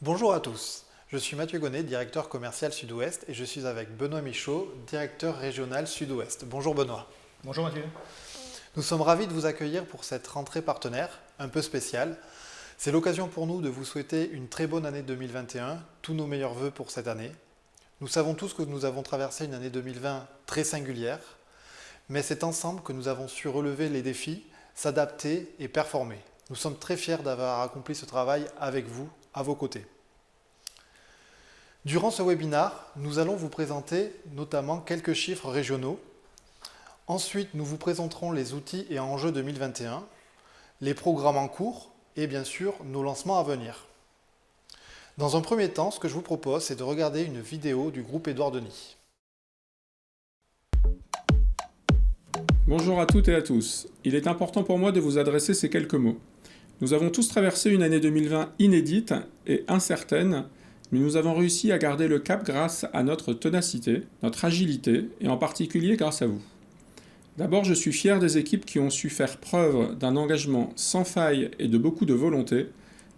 Bonjour à tous, je suis Mathieu Gonnet, directeur commercial Sud-Ouest et je suis avec Benoît Michaud, directeur régional Sud-Ouest. Bonjour Benoît. Bonjour Mathieu. Nous sommes ravis de vous accueillir pour cette rentrée partenaire un peu spéciale. C'est l'occasion pour nous de vous souhaiter une très bonne année 2021, tous nos meilleurs vœux pour cette année. Nous savons tous que nous avons traversé une année 2020 très singulière, mais c'est ensemble que nous avons su relever les défis, s'adapter et performer. Nous sommes très fiers d'avoir accompli ce travail avec vous, à vos côtés. Durant ce webinaire, nous allons vous présenter notamment quelques chiffres régionaux. Ensuite, nous vous présenterons les outils et enjeux 2021, les programmes en cours et bien sûr nos lancements à venir. Dans un premier temps, ce que je vous propose, c'est de regarder une vidéo du groupe Édouard Denis. Bonjour à toutes et à tous. Il est important pour moi de vous adresser ces quelques mots. Nous avons tous traversé une année 2020 inédite et incertaine, mais nous avons réussi à garder le cap grâce à notre ténacité, notre agilité et en particulier grâce à vous. D'abord, je suis fier des équipes qui ont su faire preuve d'un engagement sans faille et de beaucoup de volonté,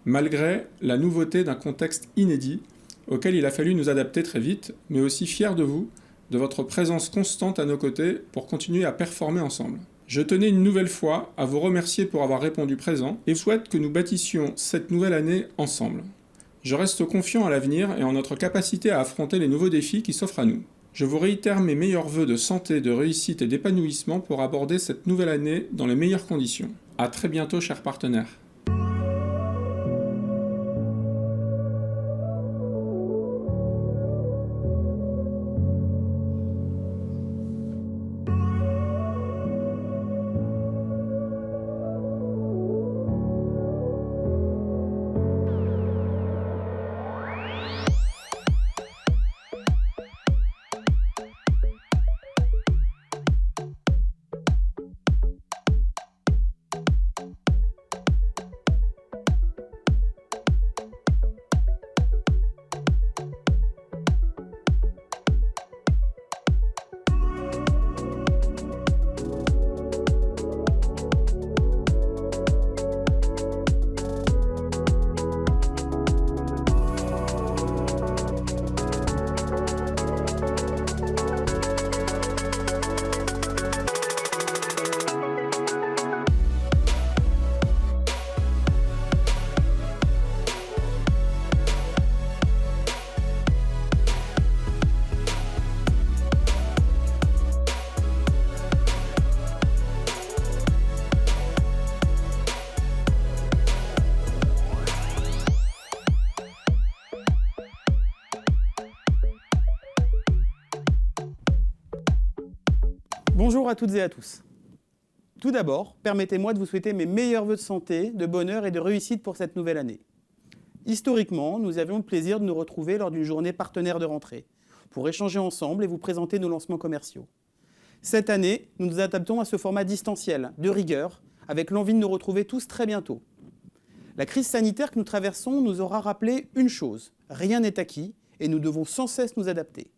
malgré la nouveauté d'un contexte inédit auquel il a fallu nous adapter très vite, mais aussi fier de vous, de votre présence constante à nos côtés pour continuer à performer ensemble. Je tenais une nouvelle fois à vous remercier pour avoir répondu présent et souhaite que nous bâtissions cette nouvelle année ensemble. Je reste confiant à l'avenir et en notre capacité à affronter les nouveaux défis qui s'offrent à nous. Je vous réitère mes meilleurs vœux de santé, de réussite et d'épanouissement pour aborder cette nouvelle année dans les meilleures conditions. À très bientôt, chers partenaires. Bonjour à toutes et à tous. Tout d'abord, permettez-moi de vous souhaiter mes meilleurs vœux de santé, de bonheur et de réussite pour cette nouvelle année. Historiquement, nous avions le plaisir de nous retrouver lors d'une journée partenaire de rentrée, pour échanger ensemble et vous présenter nos lancements commerciaux. Cette année, nous nous adaptons à ce format distanciel, de rigueur, avec l'envie de nous retrouver tous très bientôt. La crise sanitaire que nous traversons nous aura rappelé une chose, rien n'est acquis et nous devons sans cesse nous adapter.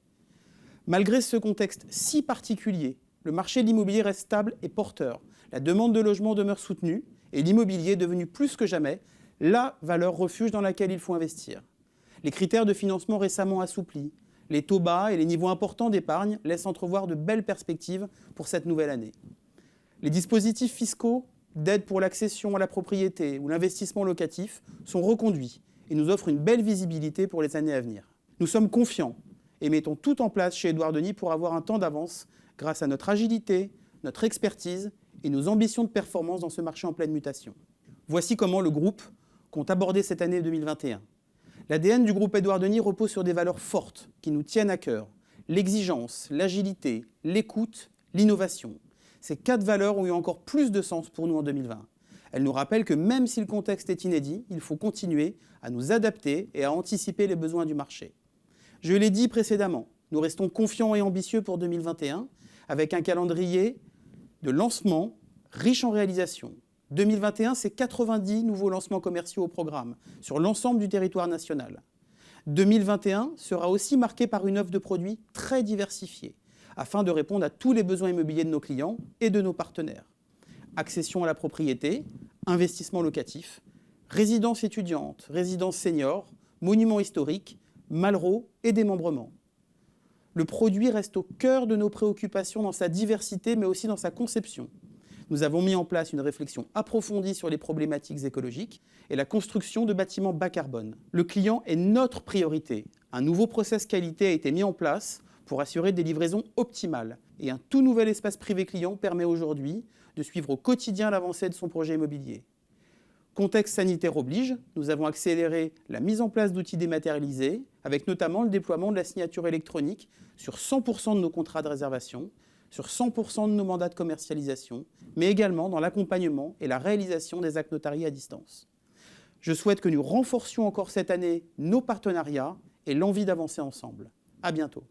Malgré ce contexte si particulier, le marché de l'immobilier reste stable et porteur. La demande de logement demeure soutenue et l'immobilier est devenu plus que jamais la valeur refuge dans laquelle il faut investir. Les critères de financement récemment assouplis, les taux bas et les niveaux importants d'épargne laissent entrevoir de belles perspectives pour cette nouvelle année. Les dispositifs fiscaux d'aide pour l'accession à la propriété ou l'investissement locatif sont reconduits et nous offrent une belle visibilité pour les années à venir. Nous sommes confiants et mettons tout en place chez Édouard Denis pour avoir un temps d'avance grâce à notre agilité, notre expertise et nos ambitions de performance dans ce marché en pleine mutation. Voici comment le groupe compte aborder cette année 2021. L'ADN du groupe Édouard Denis repose sur des valeurs fortes qui nous tiennent à cœur. L'exigence, l'agilité, l'écoute, l'innovation. Ces 4 valeurs ont eu encore plus de sens pour nous en 2020. Elles nous rappellent que même si le contexte est inédit, il faut continuer à nous adapter et à anticiper les besoins du marché. Je l'ai dit précédemment, nous restons confiants et ambitieux pour 2021, avec un calendrier de lancement riche en réalisations. 2021, c'est 90 nouveaux lancements commerciaux au programme, sur l'ensemble du territoire national. 2021 sera aussi marqué par une offre de produits très diversifiée, afin de répondre à tous les besoins immobiliers de nos clients et de nos partenaires. Accession à la propriété, investissement locatif, résidence étudiante, résidence senior, monuments historiques, Malraux et démembrement. Le produit reste au cœur de nos préoccupations dans sa diversité, mais aussi dans sa conception. Nous avons mis en place une réflexion approfondie sur les problématiques écologiques et la construction de bâtiments bas carbone. Le client est notre priorité. Un nouveau process qualité a été mis en place pour assurer des livraisons optimales. Et un tout nouvel espace privé client permet aujourd'hui de suivre au quotidien l'avancée de son projet immobilier. Contexte sanitaire oblige, nous avons accéléré la mise en place d'outils dématérialisés, avec notamment le déploiement de la signature électronique sur 100% de nos contrats de réservation, sur 100% de nos mandats de commercialisation, mais également dans l'accompagnement et la réalisation des actes notariés à distance. Je souhaite que nous renforcions encore cette année nos partenariats et l'envie d'avancer ensemble. À bientôt.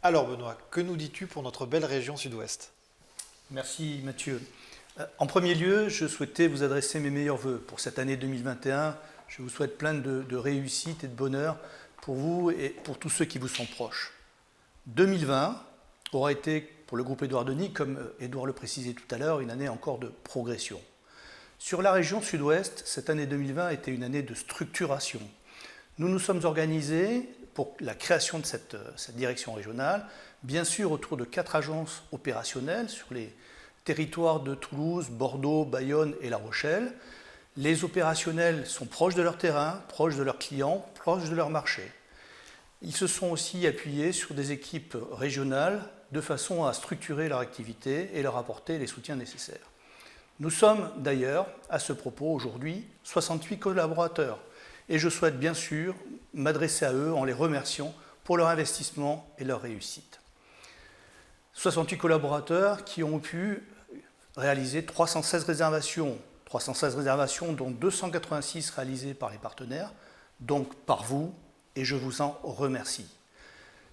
Alors Benoît, que nous dis-tu pour notre belle région sud-ouest? Merci Mathieu. En premier lieu, je souhaitais vous adresser mes meilleurs vœux pour cette année 2021. Je vous souhaite plein de réussite et de bonheur pour vous et pour tous ceux qui vous sont proches. 2020 aura été pour le groupe Édouard Denis, comme Édouard le précisait tout à l'heure, une année encore de progression. Sur la région sud-ouest, cette année 2020 a été une année de structuration. Nous nous sommes organisés pour la création de cette direction régionale, bien sûr autour de 4 agences opérationnelles sur les territoires de Toulouse, Bordeaux, Bayonne et La Rochelle. Les opérationnels sont proches de leur terrain, proches de leurs clients, proches de leur marché. Ils se sont aussi appuyés sur des équipes régionales de façon à structurer leur activité et leur apporter les soutiens nécessaires. Nous sommes d'ailleurs, à ce propos, aujourd'hui, 68 collaborateurs. Et je souhaite bien sûr m'adresser à eux en les remerciant pour leur investissement et leur réussite. 68 collaborateurs qui ont pu réaliser 316 réservations dont 286 réalisées par les partenaires, donc par vous, et je vous en remercie.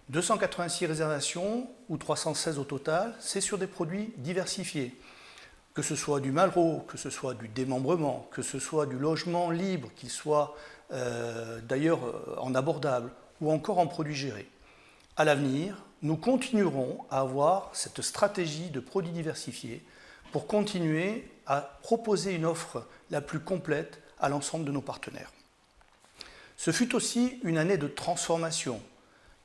286 réservations, ou 316 au total, c'est sur des produits diversifiés, que ce soit du Malraux, que ce soit du démembrement, que ce soit du logement libre, qu'il soit d'ailleurs en abordable, ou encore en produits gérés. À l'avenir, nous continuerons à avoir cette stratégie de produits diversifiés pour continuer à proposer une offre la plus complète à l'ensemble de nos partenaires. Ce fut aussi une année de transformation.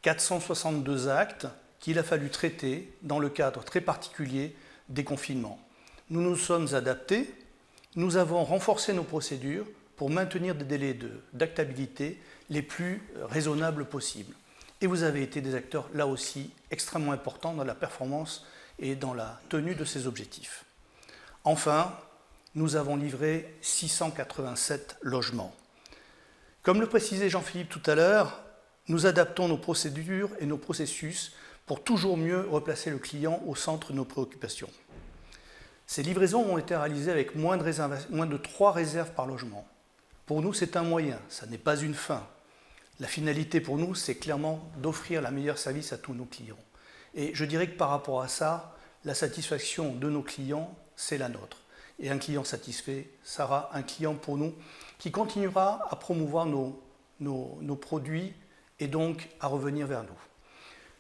462 actes qu'il a fallu traiter dans le cadre très particulier des confinements. Nous nous sommes adaptés, nous avons renforcé nos procédures pour maintenir des délais d'actabilité les plus raisonnables possibles. Et vous avez été des acteurs, là aussi, extrêmement importants dans la performance et dans la tenue de ces objectifs. Enfin, nous avons livré 687 logements. Comme le précisait Jean-Philippe tout à l'heure, nous adaptons nos procédures et nos processus pour toujours mieux replacer le client au centre de nos préoccupations. Ces livraisons ont été réalisées avec moins de 3 réserves par logement. Pour nous, c'est un moyen, ça n'est pas une fin. La finalité pour nous, c'est clairement d'offrir le meilleur service à tous nos clients. Et je dirais que par rapport à ça, la satisfaction de nos clients, c'est la nôtre. Et un client satisfait sera un client pour nous qui continuera à promouvoir nos produits et donc à revenir vers nous.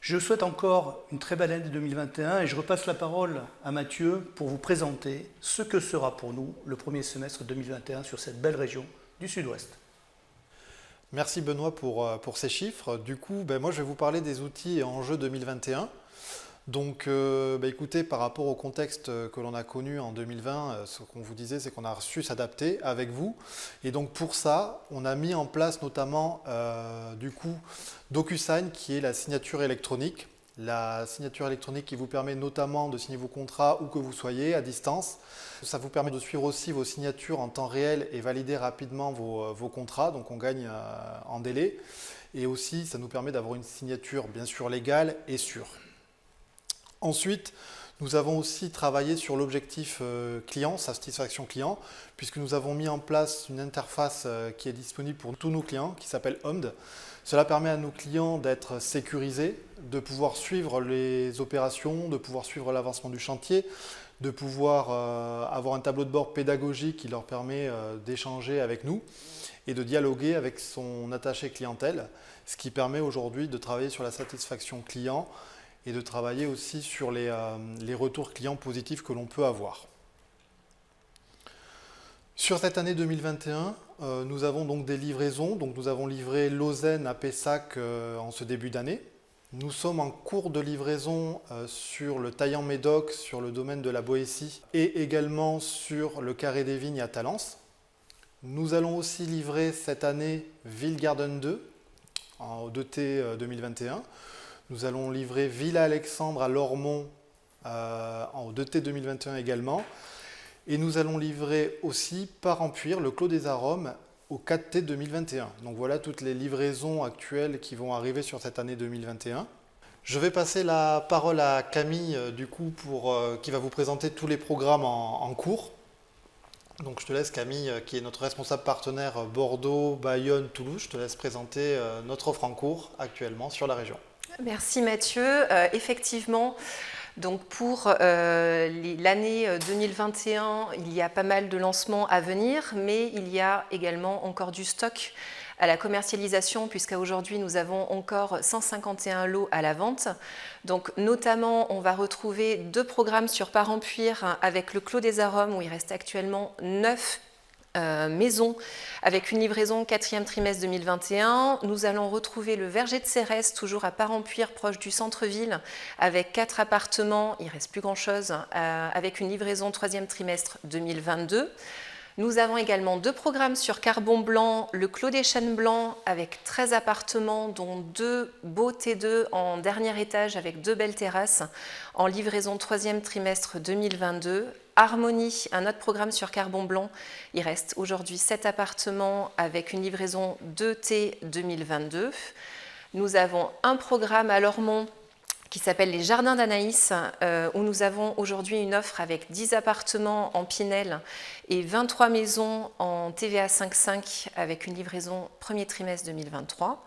Je souhaite encore une très belle année 2021 et je repasse la parole à Mathieu pour vous présenter ce que sera pour nous le premier semestre 2021 sur cette belle région du Sud-Ouest. Merci Benoît pour ces chiffres. Du coup, moi je vais vous parler des outils et enjeux 2021. Donc écoutez, par rapport au contexte que l'on a connu en 2020, ce qu'on vous disait, c'est qu'on a su s'adapter avec vous. Et donc pour ça, on a mis en place notamment DocuSign, qui est la signature électronique. La signature électronique qui vous permet notamment de signer vos contrats où que vous soyez à distance. Ça vous permet de suivre aussi vos signatures en temps réel et valider rapidement vos contrats, donc on gagne en délai. Et aussi, ça nous permet d'avoir une signature bien sûr légale et sûre. Ensuite, nous avons aussi travaillé sur l'objectif client, satisfaction client, puisque nous avons mis en place une interface qui est disponible pour tous nos clients, qui s'appelle OMD. Cela permet à nos clients d'être sécurisés, de pouvoir suivre les opérations, de pouvoir suivre l'avancement du chantier, de pouvoir avoir un tableau de bord pédagogique qui leur permet d'échanger avec nous et de dialoguer avec son attaché clientèle, ce qui permet aujourd'hui de travailler sur la satisfaction client et de travailler aussi sur les retours clients positifs que l'on peut avoir. Sur cette année 2021, nous avons donc des livraisons. Donc nous avons livré Lausanne à Pessac en ce début d'année. Nous sommes en cours de livraison sur le Taillan-Médoc, sur le domaine de la Boétie et également sur le Carré des Vignes à Talence. Nous allons aussi livrer cette année Ville-Garden 2 en 2T 2021. Nous allons livrer Villa Alexandre à Lormont en 2T 2021 également. Et nous allons livrer aussi Parempuire, le Clos des Arômes, au 4T 2021. Donc voilà toutes les livraisons actuelles qui vont arriver sur cette année 2021. Je vais passer la parole à Camille, qui va vous présenter tous les programmes en cours. Donc je te laisse, Camille, qui est notre responsable partenaire Bordeaux, Bayonne, Toulouse. Je te laisse présenter notre offre en cours actuellement sur la région. Merci Mathieu. Effectivement, donc pour l'année 2021, il y a pas mal de lancements à venir, mais il y a également encore du stock à la commercialisation, puisqu'à aujourd'hui nous avons encore 151 lots à la vente. Donc notamment, on va retrouver 2 programmes sur Parempuire avec le Clos des Arômes, où il reste actuellement 9 maisons avec une livraison 4e trimestre 2021. Nous allons retrouver le Verger de Cérès, toujours à Parempuire, proche du centre-ville, avec 4 appartements, il ne reste plus grand-chose, avec une livraison 3e trimestre 2022. Nous avons également 2 programmes sur Carbon Blanc, le Clos des Chênes Blancs, avec 13 appartements, dont 2 beaux T2 en dernier étage avec 2 belles terrasses, en livraison 3e trimestre 2022. Harmonie, un autre programme sur Carbon Blanc, il reste aujourd'hui 7 appartements avec une livraison 2T 2022. Nous avons un programme à Lormont qui s'appelle les Jardins d'Anaïs, où nous avons aujourd'hui une offre avec 10 appartements en Pinel et 23 maisons en TVA 5.5 avec une livraison 1er trimestre 2023.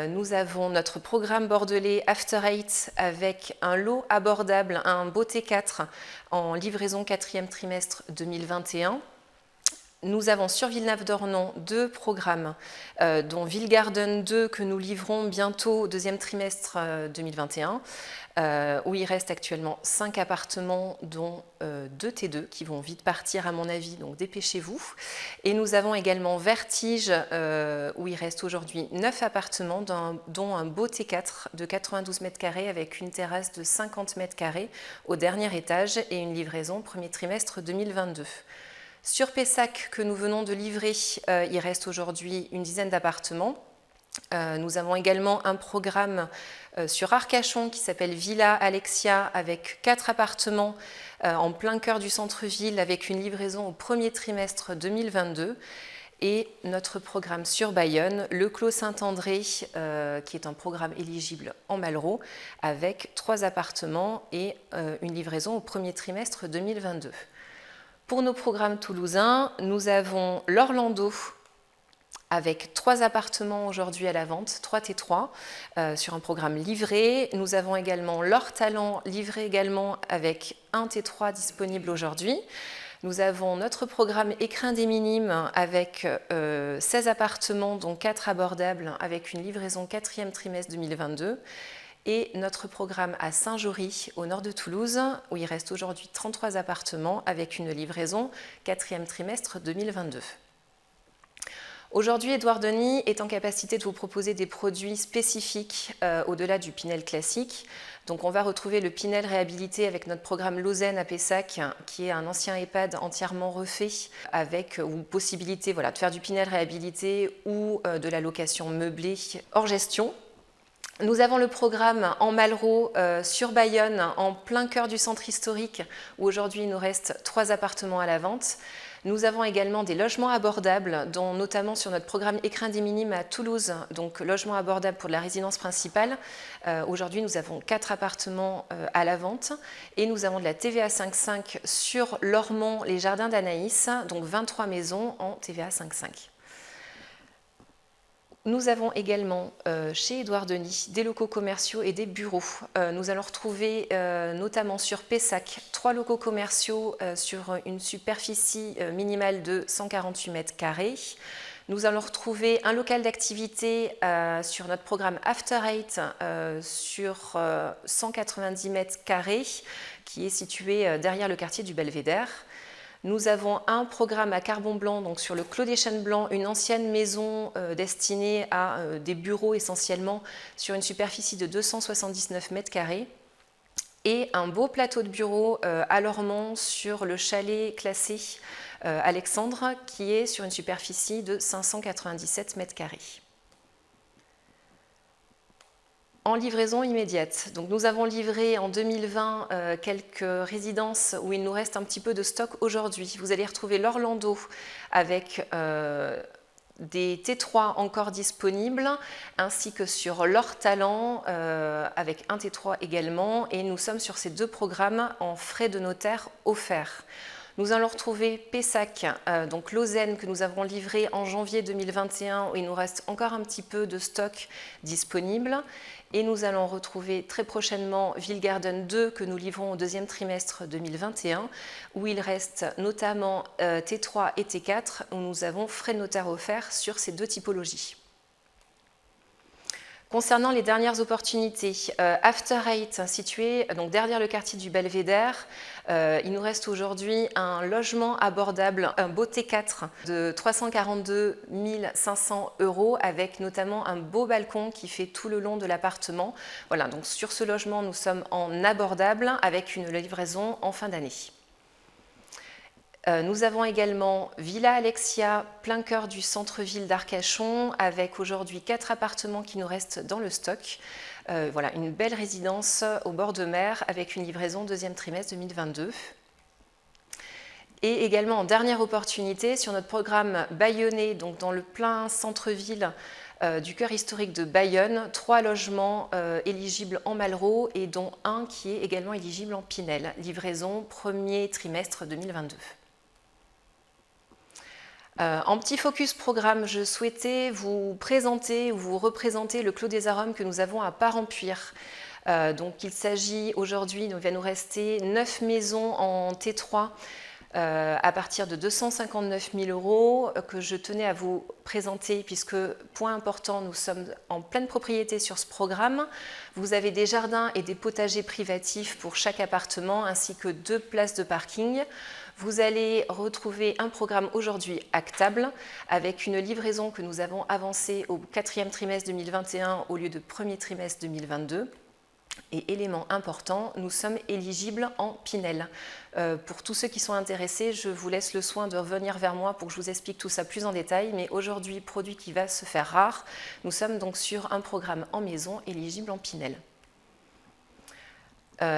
Nous avons notre programme bordelais After Eight avec un lot abordable, un beau T4 en livraison 4e trimestre 2021. Nous avons sur Villeneuve-d'Ornon 2 programmes, dont Ville-Garden 2 que nous livrons bientôt au 2e trimestre 2021, où il reste actuellement 5 appartements, dont 2 T2 qui vont vite partir à mon avis, donc dépêchez-vous. Et nous avons également Vertige, où il reste aujourd'hui 9 appartements, dont un beau T4 de 92 mètres carrés avec une terrasse de 50 mètres carrés au dernier étage et une livraison 1er trimestre 2022. Sur Pessac, que nous venons de livrer, il reste aujourd'hui une dizaine d'appartements. Nous avons également un programme sur Arcachon qui s'appelle Villa Alexia avec 4 appartements en plein cœur du centre-ville avec une livraison au 1er trimestre 2022. Et notre programme sur Bayonne, le Clos Saint-André, qui est un programme éligible en Malraux avec 3 appartements et une livraison au 1er trimestre 2022. Pour nos programmes toulousains, nous avons l'Orlando avec 3 appartements aujourd'hui à la vente, 3 T3, sur un programme livré. Nous avons également l'Or-Talent livré également avec un T3 disponible aujourd'hui. Nous avons notre programme Écrin des Minimes avec 16 appartements, dont 4 abordables, avec une livraison 4e trimestre 2022. Et notre programme à Saint-Jory, au nord de Toulouse, où il reste aujourd'hui 33 appartements avec une livraison 4e trimestre 2022. Aujourd'hui, Édouard Denis est en capacité de vous proposer des produits spécifiques au-delà du Pinel classique. Donc on va retrouver le Pinel réhabilité avec notre programme Lausanne à Pessac, qui est un ancien EHPAD entièrement refait, avec possibilité de faire du Pinel réhabilité ou de la location meublée hors gestion. Nous avons le programme en Malraux sur Bayonne, en plein cœur du centre historique, où aujourd'hui il nous reste 3 appartements à la vente. Nous avons également des logements abordables, dont notamment sur notre programme Écrin des Minimes à Toulouse, donc logement abordable pour la résidence principale. Aujourd'hui, nous avons 4 appartements à la vente et nous avons de la TVA 5.5 sur Lormont, les Jardins d'Anaïs, donc 23 maisons en TVA 5.5. Nous avons également chez Édouard Denis des locaux commerciaux et des bureaux. Nous allons retrouver notamment sur Pessac 3 locaux commerciaux sur une superficie minimale de 148 mètres carrés. Nous allons retrouver un local d'activité sur notre programme After Eight sur 190 mètres carrés qui est situé derrière le quartier du Belvédère. Nous avons un programme à Carbon Blanc, donc sur le Clos des Chênes Blancs, une ancienne maison destinée à des bureaux essentiellement sur une superficie de 279 mètres carrés. Et un beau plateau de bureaux à Lormont sur le chalet classé Alexandre qui est sur une superficie de 597 mètres carrés. En livraison immédiate. Donc nous avons livré en 2020 quelques résidences où il nous reste un petit peu de stock aujourd'hui. Vous allez retrouver l'Orlando avec des T3 encore disponibles, ainsi que sur l'Or-Talent avec un T3 également. Et nous sommes sur ces deux programmes en frais de notaire offerts. Nous allons retrouver Pessac, donc Lausanne, que nous avons livré en janvier 2021, où il nous reste encore un petit peu de stock disponible. Et nous allons retrouver très prochainement Villegarden 2, que nous livrons au deuxième trimestre 2021, où il reste notamment T3 et T4, où nous avons frais de notaire offerts sur ces deux typologies. Concernant les dernières opportunités, After Eight, situé donc derrière le quartier du Belvédère, il nous reste aujourd'hui un logement abordable, un beau T4 de 342 500 € avec notamment un beau balcon qui fait tout le long de l'appartement. Voilà, donc sur ce logement, nous sommes en abordable avec une livraison en fin d'année. Nous avons également Villa Alexia, plein cœur du centre-ville d'Arcachon, avec aujourd'hui 4 appartements qui nous restent dans le stock. Voilà, une belle résidence au bord de mer avec une livraison deuxième trimestre 2022. Et également en dernière opportunité, sur notre programme Bayonnais, donc dans le plein centre-ville du cœur historique de Bayonne, 3 logements éligibles en Malraux et dont un qui est également éligible en Pinel. Livraison premier trimestre 2022. En petit focus programme, je souhaitais vous présenter ou vous représenter le Clos des Arômes que nous avons à Parempuire. Donc il s'agit aujourd'hui, il va nous rester 9 maisons en T3 à partir de 259 000 € que je tenais à vous présenter puisque, point important, nous sommes en pleine propriété sur ce programme. Vous avez des jardins et des potagers privatifs pour chaque appartement ainsi que 2 places de parking. Vous allez retrouver un programme aujourd'hui actable avec une livraison que nous avons avancée au 4e trimestre 2021 au lieu de 1er trimestre 2022. Et élément important, nous sommes éligibles en Pinel. Pour tous ceux qui sont intéressés, je vous laisse le soin de revenir vers moi pour que je vous explique tout ça plus en détail. Mais aujourd'hui, produit qui va se faire rare, nous sommes donc sur un programme en maison éligible en Pinel.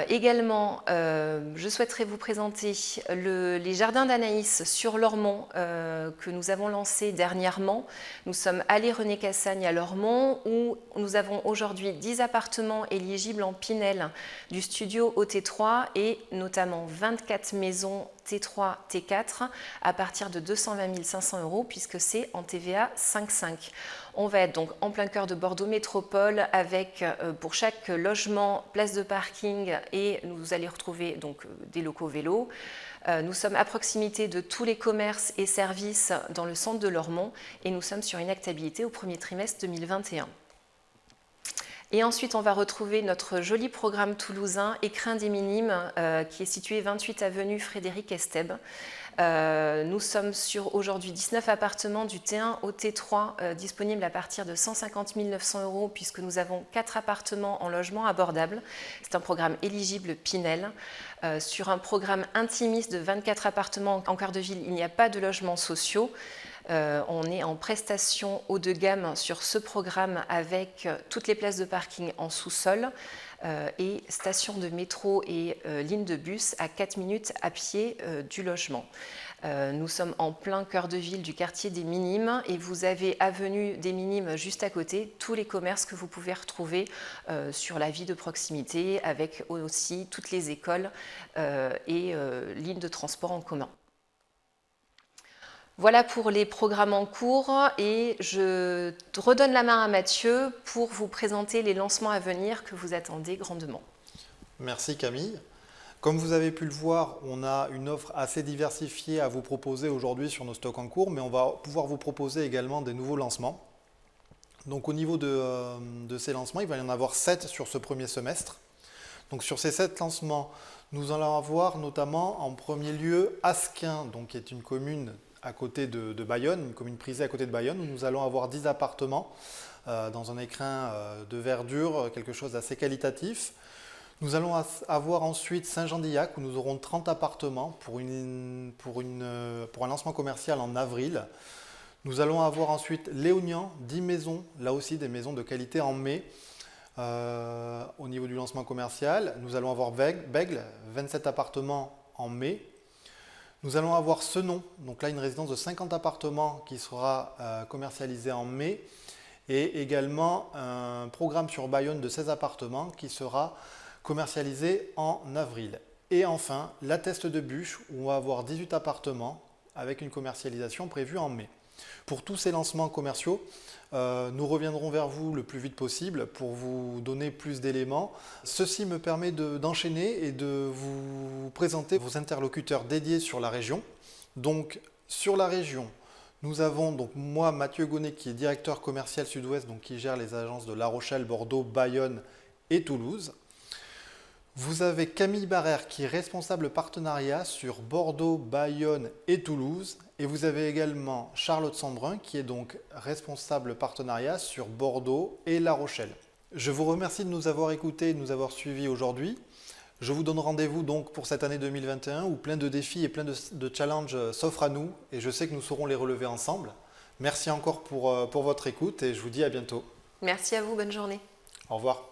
Également, je souhaiterais vous présenter les jardins d'Anaïs sur Lormont que nous avons lancé dernièrement. Nous sommes allés René Cassagne à Lormont où nous avons aujourd'hui 10 appartements éligibles en Pinel du studio au T3 et notamment 24 maisons T3, T4 à partir de 220 500 € puisque c'est en TVA 5,5. On va être donc en plein cœur de Bordeaux Métropole avec pour chaque logement, place de parking et vous allez retrouver donc des locaux vélos. Nous sommes à proximité de tous les commerces et services dans le centre de Lormont et nous sommes sur une actabilité au premier trimestre 2021. Et ensuite, on va retrouver notre joli programme toulousain, Écrin des Minimes, qui est situé 28 avenue Frédéric Estèbe. Nous sommes sur aujourd'hui 19 appartements du T1 au T3 disponibles à partir de 150 900 € puisque nous avons 4 appartements en logement abordable. C'est un programme éligible Pinel. Sur un programme intimiste de 24 appartements en cœur de ville, il n'y a pas de logements sociaux. On est en prestation haut de gamme sur ce programme avec toutes les places de parking en sous-sol et station de métro et ligne de bus à 4 minutes à pied du logement. Nous sommes en plein cœur de ville du quartier des Minimes et vous avez avenue des Minimes juste à côté, tous les commerces que vous pouvez retrouver sur la vie de proximité avec aussi toutes les écoles et lignes de transport en commun. Voilà pour les programmes en cours et je redonne la main à Mathieu pour vous présenter les lancements à venir que vous attendez grandement. Merci Camille. Comme vous avez pu le voir, on a une offre assez diversifiée à vous proposer aujourd'hui sur nos stocks en cours, mais on va pouvoir vous proposer également des nouveaux lancements. Donc au niveau de ces lancements, il va y en avoir 7 sur ce premier semestre. Donc sur ces 7 lancements, nous allons avoir notamment en premier lieu Asquin, donc qui est une commune à côté de Bayonne, une commune prisée à côté de Bayonne, où nous allons avoir 10 appartements dans un écrin de verdure, quelque chose d'assez qualitatif. Nous allons avoir ensuite Saint-Jean-d'Illac, où nous aurons 30 appartements pour un lancement commercial en avril. Nous allons avoir ensuite Léognan, 10 maisons, là aussi des maisons de qualité en mai. Au niveau du lancement commercial, nous allons avoir Bègle, 27 appartements en mai. Nous allons avoir Senon, donc là une résidence de 50 appartements qui sera commercialisée en mai. Et également un programme sur Bayonne de 16 appartements qui sera commercialisé en avril. Et enfin, la Teste de Buch, où on va avoir 18 appartements avec une commercialisation prévue en mai. Pour tous ces lancements commerciaux, nous reviendrons vers vous le plus vite possible pour vous donner plus d'éléments. Ceci me permet d'enchaîner et de vous présenter vos interlocuteurs dédiés sur la région. Donc, sur la région, nous avons donc moi, Mathieu Gonnet, qui est directeur commercial Sud-Ouest, donc qui gère les agences de La Rochelle, Bordeaux, Bayonne et Toulouse. Vous avez Camille Barrère qui est responsable partenariat sur Bordeaux, Bayonne et Toulouse. Et vous avez également Charlotte Sandbrun qui est donc responsable partenariat sur Bordeaux et La Rochelle. Je vous remercie de nous avoir écoutés et de nous avoir suivis aujourd'hui. Je vous donne rendez-vous donc pour cette année 2021 où plein de défis et plein de challenges s'offrent à nous et je sais que nous saurons les relever ensemble. Merci encore pour votre écoute et je vous dis à bientôt. Merci à vous, bonne journée. Au revoir.